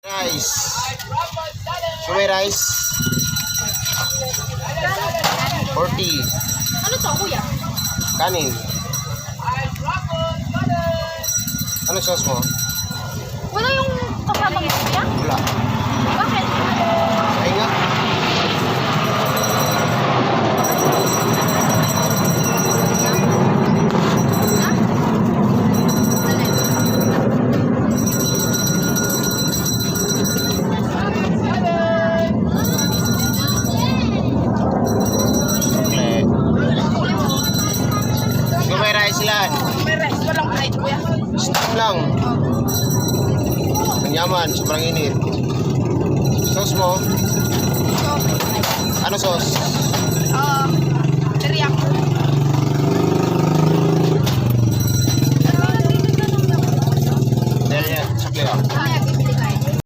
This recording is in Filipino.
Rice. Sumay rice. 40. Ano to, kuya? Kanin. Ano sauce mo? Wala yung kasamang kuya? Wala. Bakit? Ay nga. Chocolate. Sumay rice lang. May rice, walang fried kuya. Steam lang. Ang yaman, sobrang init. Sauce mo? Ano sauce? Teriyaki. Dahil yan, sakli lang.